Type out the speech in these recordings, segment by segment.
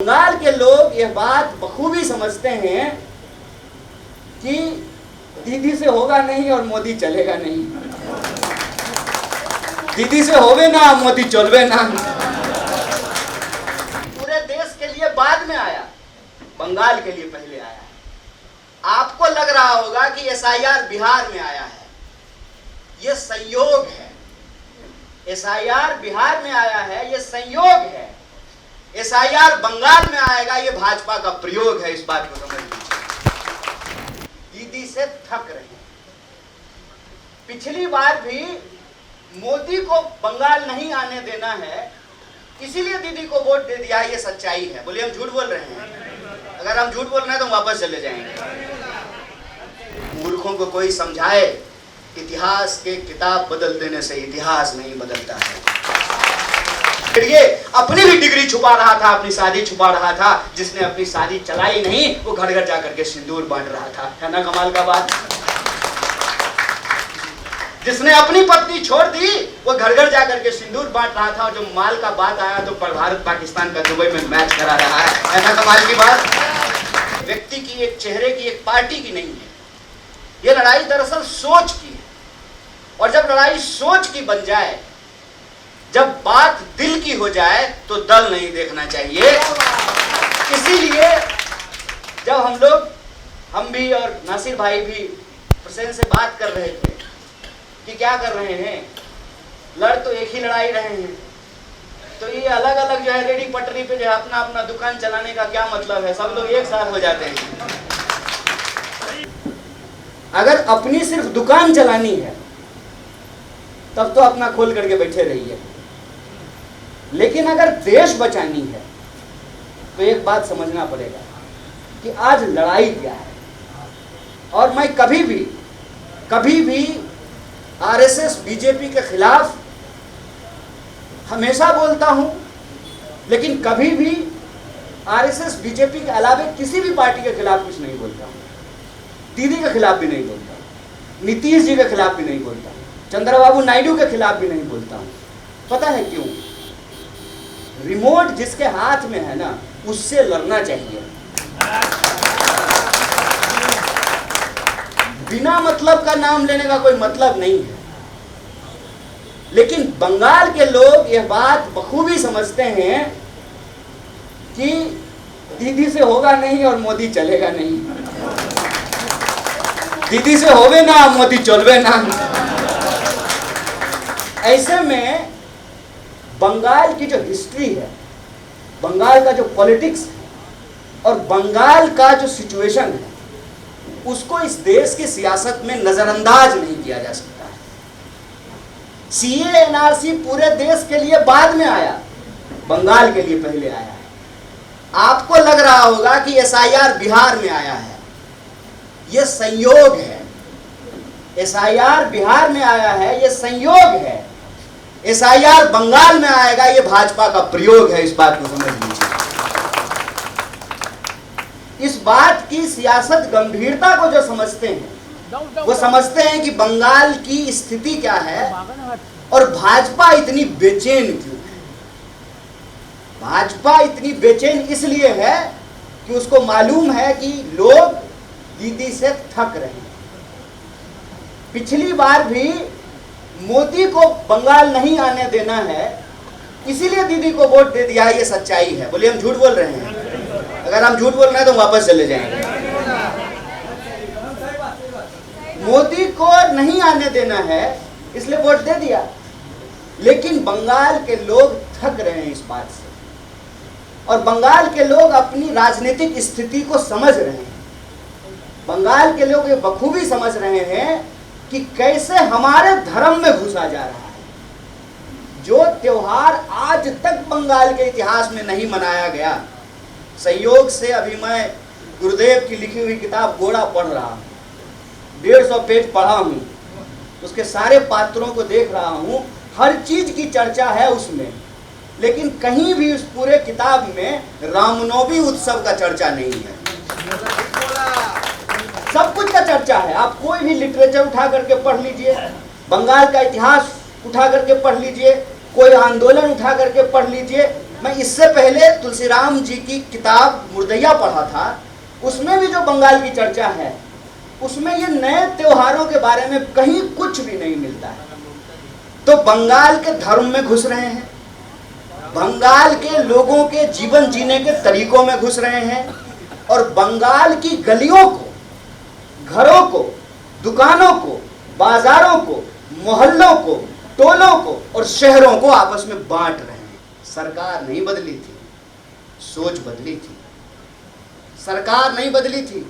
बंगाल के लोग यह बात बखूबी समझते हैं कि दीदी से होगा नहीं और मोदी चलेगा नहीं, दीदी से होवे ना मोदी चलवे ना। पूरे देश के लिए बाद में आया, बंगाल के लिए पहले आया। आपको लग रहा होगा कि एसआईआर बिहार में आया है, यह संयोग है। एसआईआर बिहार में आया है, यह संयोग है। एसआईआर बंगाल में आएगा, यह भाजपा का प्रयोग है। इस बात को समझ लीजिए। दीदी से थक रहे हैं। पिछली बार भी मोदी को बंगाल नहीं आने देना है, इसीलिए दीदी को वोट दे दिया। ये सच्चाई है। बोलिए हम झूठ बोल रहे हैं? अगर हम झूठ बोल रहे हैं तो हम वापस चले जाएंगे। मूर्खों को कोई समझाए, इतिहास के किताब बदल देने से इतिहास नहीं बदलता है। ये अपनी भी डिग्री छुपा रहा था, अपनी शादी छुपा रहा था। जिसने अपनी शादी चलाई नहीं, वो घर घर जाकर के सिंदूर बांट रहा था। है ना कमाल का बात? जिसने अपनी पत्नी छोड़ दी, वो घर घर जाकर के सिंदूर बांट रहा था। और जो माल का बात आया तो भारत पाकिस्तान का दुबई में मैच करा रहा है। ऐसा कमाल की बात। व्यक्ति की, एक चेहरे की, एक पार्टी की नहीं है। ये लड़ाई दरअसल सोच की है। और जब लड़ाई सोच की बन जाए, जब बात दिल की हो जाए, तो दल नहीं देखना चाहिए। इसीलिए जब हम भी और नासिर भाई भी हुसैन से बात कर रहे थे कि क्या कर रहे हैं, लड़ तो एक ही लड़ाई रहे हैं, तो ये अलग अलग जो है रेडी पटरी पे जो है अपना अपना दुकान चलाने का क्या मतलब है? सब लोग एक साथ हो जाते हैं। अगर अपनी सिर्फ दुकान चलानी है तब तो अपना खोल करके बैठे रहिए, लेकिन अगर देश बचानी है तो एक बात समझना पड़ेगा कि आज लड़ाई क्या है। और मैं कभी भी आरएसएस बीजेपी के खिलाफ हमेशा बोलता हूं, लेकिन कभी भी आरएसएस बीजेपी के अलावा किसी भी पार्टी के खिलाफ कुछ नहीं बोलता हूं। दीदी के खिलाफ भी नहीं बोलता, नीतीश जी के खिलाफ भी नहीं बोलता, चंद्रबाबू नायडू के खिलाफ भी नहीं बोलता हूं। पता है क्यों? रिमोट जिसके हाथ में है ना, उससे लड़ना चाहिए। बिना मतलब का नाम लेने का कोई मतलब नहीं है। लेकिन बंगाल के लोग यह बात बखूबी समझते हैं कि दीदी से होगा नहीं और मोदी चलेगा नहीं, दीदी से होवे ना मोदी चलवे ना। ऐसे में बंगाल की जो हिस्ट्री है, बंगाल का जो पॉलिटिक्स है और बंगाल का जो सिचुएशन है, उसको इस देश की सियासत में नजरअंदाज नहीं किया जा सकता है। सीए एनआरसी पूरे देश के लिए बाद में आया, बंगाल के लिए पहले आया है। आपको लग रहा होगा कि एसआईआर बिहार में आया है, यह संयोग है। एसआईआर बिहार में आया है, यह संयोग है। एसआईआर बंगाल में आएगा, यह भाजपा का प्रयोग है। इस बात को समझ लीजिए। इस बात की सियासत गंभीरता को जो समझते हैं, वो समझते हैं कि बंगाल की स्थिति क्या है और भाजपा इतनी बेचैन क्यों है। भाजपा इतनी बेचैन इसलिए है कि उसको मालूम है कि लोग दीदी से थक रहे हैं। पिछली बार भी मोदी को बंगाल नहीं आने देना है, इसीलिए दीदी को वोट दे दिया। ये सच्चाई है। बोलिए हम झूठ बोल रहे हैं? अगर हम झूठ बोल रहे हैं तो हम वापस चले जाएंगे। मोदी को नहीं आने देना है, इसलिए वोट दे दिया। लेकिन बंगाल के लोग थक रहे हैं इस बात से, और बंगाल के लोग अपनी राजनीतिक स्थिति को समझ रहे हैं। बंगाल के लोग ये बखूबी समझ रहे हैं कि कैसे हमारे धर्म में घुसा जा रहा है। जो त्योहार आज तक बंगाल के इतिहास में नहीं मनाया गया, संयोग से अभी मैं गुरुदेव की लिखी हुई किताब गोड़ा पढ़ रहा हूँ, 150 पेज पढ़ा हूँ, उसके सारे पात्रों को देख रहा हूँ, हर चीज की चर्चा है उसमें। लेकिन कहीं भी उस पूरे किताब में रामनवमी उत्सव का चर्चा नहीं है। सब कुछ का चर्चा है। आप कोई भी लिटरेचर उठा करके पढ़ लीजिए, बंगाल का इतिहास उठा करके पढ़ लीजिए, कोई आंदोलन उठा करके पढ़ लीजिए, मैं इससे पहले तुलसीराम जी की किताब मुर्दैया पढ़ा था, उसमें भी जो बंगाल की चर्चा है उसमें ये नए त्योहारों के बारे में कहीं कुछ भी नहीं मिलता है। तो बंगाल के धर्म में घुस रहे हैं, बंगाल के लोगों के जीवन जीने के तरीकों में घुस रहे हैं, और बंगाल की गलियों को, घरों को, दुकानों को, बाजारों को, मोहल्लों को, टोलों को और शहरों को आपस में बांट रहे हैं। सरकार नहीं बदली थी, सोच बदली थी। सरकार नहीं बदली थी,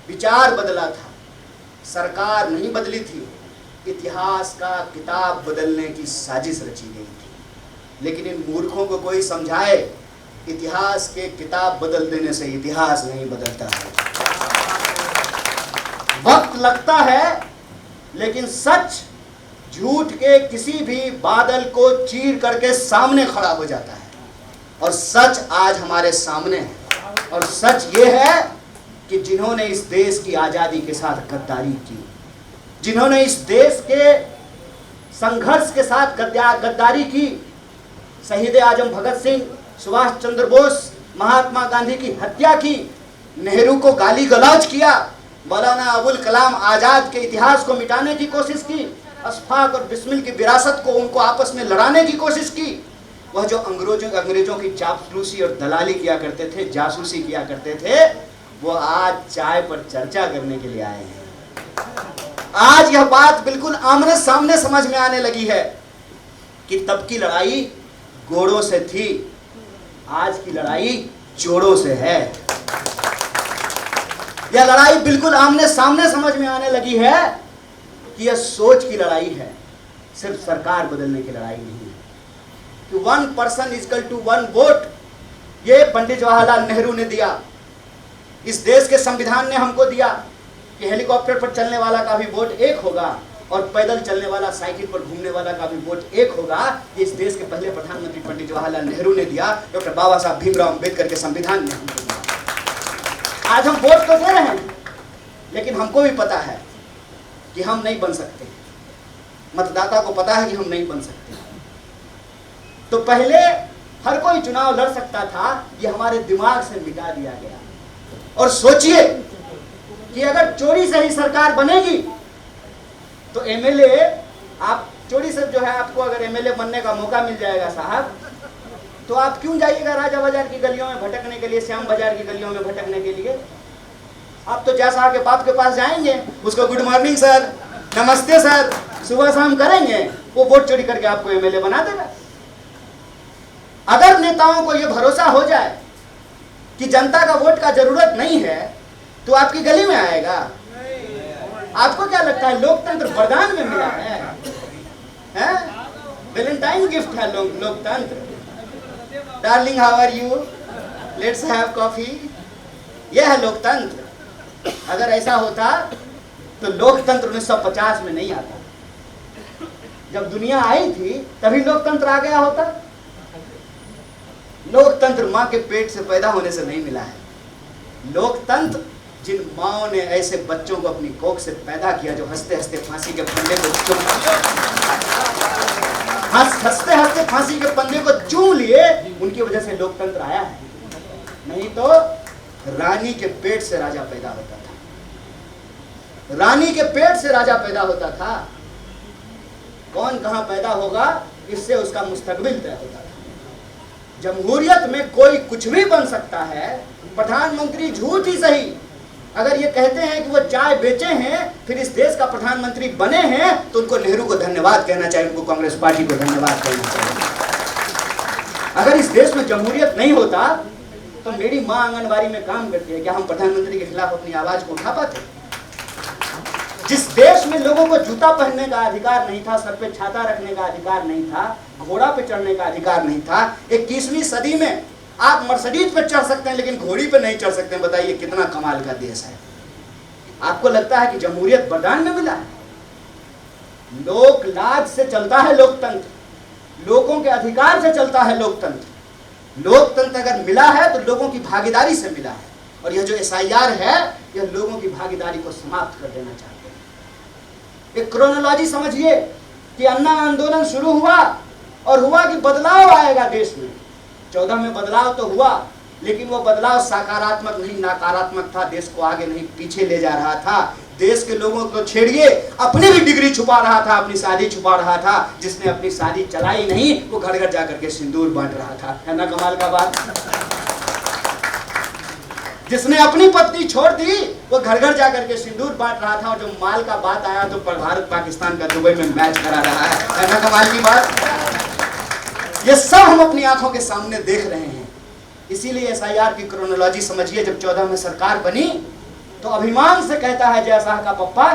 विचार बदला था। सरकार नहीं बदली थी, इतिहास का किताब बदलने की साजिश रची गई थी। लेकिन इन मूर्खों को कोई समझाए, इतिहास के किताब बदल देने से इतिहास नहीं बदलता है। वक्त लगता है, लेकिन सच झूठ के किसी भी बादल को चीर करके सामने खड़ा हो जाता है। और सच आज हमारे सामने है, और सच ये है कि जिन्होंने इस देश की आज़ादी के साथ गद्दारी की, जिन्होंने इस देश के संघर्ष के साथ गद्दारी की, शहीद आजम भगत सिंह, सुभाष चंद्र बोस, महात्मा गांधी की हत्या की, नेहरू को गाली गलौज किया, मौलाना अबुल कलाम आजाद के इतिहास को मिटाने की कोशिश की, अशफाक और बिस्मिल की विरासत को उनको आपस में लड़ाने की कोशिश की। वह जो अंग्रेजों की चापलूसी और दलाली किया करते थे, जासूसी किया करते थे, वो आज चाय पर चर्चा करने के लिए आए हैं। आज यह बात बिल्कुल आमने सामने समझ में आने लगी है कि तब की लड़ाई घोड़ों से थी, आज की लड़ाई जोड़ों से है। यह लड़ाई बिल्कुल आमने सामने समझ में आने लगी है कि यह सोच की लड़ाई है, सिर्फ सरकार बदलने की लड़ाई नहीं है। कि 1 पर्सन इक्वल टू 1 वोट, ये पंडित जवाहरलाल नेहरू ने दिया। इस देश के संविधान ने हमको दिया कि हेलीकॉप्टर पर चलने वाला का भी वोट एक होगा और पैदल चलने वाला, साइकिल पर घूमने वाला का भी वोट एक होगा। ये इस देश के पहले प्रधानमंत्री पंडित जवाहरलाल नेहरू ने दिया, डॉक्टर बाबा साहब भीमराव अम्बेडकर के संविधान ने हमको दिया। आज हम वोट तो दे रहे हैं, लेकिन हमको भी पता है कि हम नहीं बन सकते, मतदाता को पता है कि हम नहीं बन सकते। तो पहले हर कोई चुनाव लड़ सकता था, ये हमारे दिमाग से मिटा दिया गया। और सोचिए कि अगर चोरी से ही सरकार बनेगी तो एमएलए, आप चोरी से जो है, आपको अगर एमएलए बनने का मौका मिल जाएगा साहब, तो आप क्यों जाइएगा राजा बाजार की गलियों में भटकने के लिए, श्याम बाजार की गलियों में भटकने के लिए? आप तो जैसा के बाप के पास जाएंगे, उसको गुड मॉर्निंग सर, नमस्ते सर, सुबह शाम करेंगे, वो वोट चोरी करके आपको एमएलए बना देगा। अगर नेताओं को यह भरोसा हो जाए कि जनता का वोट का जरूरत नहीं है, तो आपकी गली में आएगा। आपको क्या लगता है लोकतंत्र वरदान में मिला है? वैलेंटाइन गिफ्ट है लोकतंत्र। Darling how are you, let's have coffee, यह है लोकतंत्र। अगर ऐसा होता तो लोकतंत्र 1950 में नहीं आता। जब दुनिया आई थी तभी लोकतंत्र आ गया होता। लोकतंत्र मां के पेट से पैदा होने से नहीं मिला है। लोकतंत्र जिन माओ ने ऐसे बच्चों को अपनी कोख से पैदा किया जो हंसते हंसते फांसी के फंदे को हंसते हंसते फांसी के फंदे को चूम लिए, उनकी वजह से लोकतंत्र आया है। नहीं तो रानी के पेट से राजा पैदा होता था। रानी के पेट से राजा पैदा होता था। कौन कहां पैदा होगा इससे उसका मुस्तकबिल तय होता था। जमहूरियत में कोई कुछ भी बन सकता है। प्रधानमंत्री झूठ ही सही अगर ये कहते हैं कि वो चाय बेचे हैं फिर इस देश का प्रधानमंत्री बने हैं, तो उनको नेहरू को धन्यवाद कहना चाहिए, उनको कांग्रेस पार्टी को धन्यवाद कहना चाहिए। अगर इस देश में जमहूरियत नहीं होता तो मेरी माँ आंगनबाड़ी में काम करती है, क्या हम प्रधानमंत्री के खिलाफ अपनी आवाज को उठा पाते? जिस देश में लोगों को जूता पहनने का अधिकार नहीं था, सर पे छाता रखने का अधिकार नहीं था, घोड़ा पे चढ़ने का अधिकार नहीं था, 21वीं सदी में आप मर्सिडीज पे चढ़ सकते हैं लेकिन घोड़ी पे नहीं चढ़ सकते हैं। बताइए कितना कमाल का देश है। आपको लगता है कि जमहूरियत वरदान में मिला है? लोक लाज से चलता है लोकतंत्र, लोगों के अधिकार से चलता है लोकतंत्र। लोकतंत्र अगर मिला है तो लोगों की भागीदारी से मिला है, और यह जो एसआईआर है यह लोगों की भागीदारी को समाप्त कर देना चाहते हैं। एक क्रोनोलॉजी समझिए कि अन्ना आंदोलन शुरू हुआ और हुआ कि बदलाव आएगा देश में, 14 में बदलाव तो हुआ, लेकिन वो बदलाव सकारात्मक नहीं, नकारात्मक था। देश को आगे नहीं पीछे ले जा रहा था। देश के लोगों को छेड़िए, अपनी भी डिग्री छुपा रहा था, अपनी शादी छुपा रहा था। जिसने अपनी शादी चलाई नहीं, वो घर घर जाकर के सिंदूर बांट रहा था। है ना कमाल का बात? जिसने अपनी पत्नी छोड़ दी, वो घर घर जाकर के सिंदूर बांट रहा था। और जो माल का बात आया तो भारत पाकिस्तान का दुबई में मैच करा रहा है ना कमाल की बात? ये सब हम अपनी आंखों के सामने देख रहे हैं। इसीलिए एसआईआर की क्रोनोलॉजी समझिए। जब 14 में सरकार बनी तो अभिमान से कहता है जय शाह का पप्पा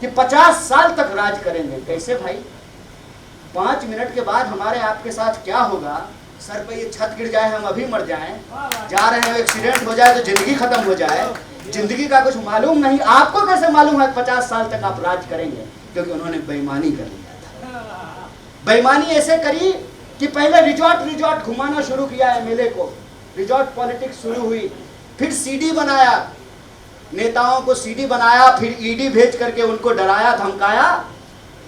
कि 50 साल तक राज करेंगे। कैसे भाई? 5 मिनट के बाद हमारे आपके साथ क्या होगा? सर पे ये छत गिर जाए, हम अभी मर जाएं, जा रहे हैं एक्सीडेंट हो जाए तो जिंदगी खत्म हो जाए, जिंदगी का कुछ मालूम नहीं। आपको कैसे मालूम है 50 साल तक आप राज करेंगे? क्योंकि उन्होंने बेईमानी कर लिया था। बेईमानी ऐसे करी कि पहले रिजॉर्ट घुमाना शुरू किया एमएलए को, रिजॉर्ट पॉलिटिक्स शुरू हुई। फिर सीडी बनाया, नेताओं को सीडी बनाया, फिर ईडी भेज करके उनको डराया धमकाया।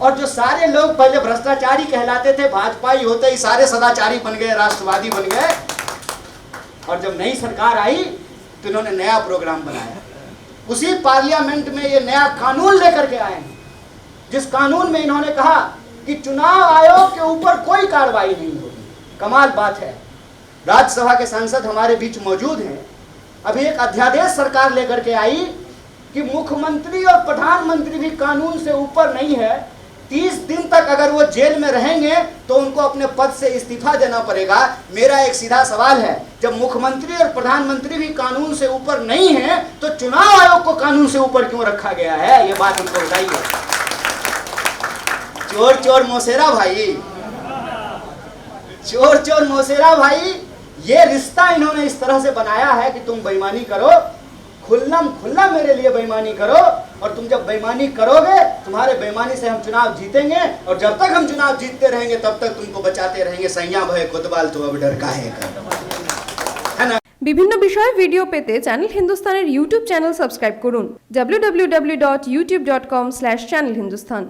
और जो सारे लोग पहले भ्रष्टाचारी कहलाते थे, भाजपाई होते ही सारे सदाचारी बन गए, राष्ट्रवादी बन गए। और जब नई सरकार आई तो इन्होंने नया प्रोग्राम बनाया। उसी पार्लियामेंट में ये नया कानून लेकर के आए हैं, जिस कानून में इन्होंने कहा कि चुनाव आयोग के ऊपर कोई कार्रवाई नहीं होगी। कमाल बात है। राज्यसभा के सांसद हमारे बीच मौजूद हैं। अभी एक अध्यादेश सरकार लेकर के आई कि मुख्यमंत्री और प्रधानमंत्री भी कानून से ऊपर नहीं है। 30 दिन तक अगर वो जेल में रहेंगे तो उनको अपने पद से इस्तीफा देना पड़ेगा। मेरा एक सीधा सवाल है, जब मुख्यमंत्री और प्रधानमंत्री भी कानून से ऊपर नहीं है तो चुनाव आयोग को कानून से ऊपर क्यों रखा गया है? ये बात हमको बताइए। चोर चोर मौसेरा भाई, चोर चोर मौसेरा भाई, ये रिश्ता इन्होंने इस तरह से बनाया है कि तुम बेईमानी करो, खुल्लम खुल्ला मेरे लिए बेईमानी करो। और तुम जब बेईमानी करोगे, तुम्हारे बेईमानी से हम चुनाव जीतेंगे। और जब तक हम चुनाव जीतते रहेंगे तब तक तुमको बचाते रहेंगे। सैया भय कोतवाल तो अब डर काहे का, है ना? বিভিন্ন বিষয়ে ভিডিও পেতে চ্যানেল হিন্দুস্তানের ইউটিউব চ্যানেল সাবস্ক্রাইব করুন www.youtube.com/channelhindustan।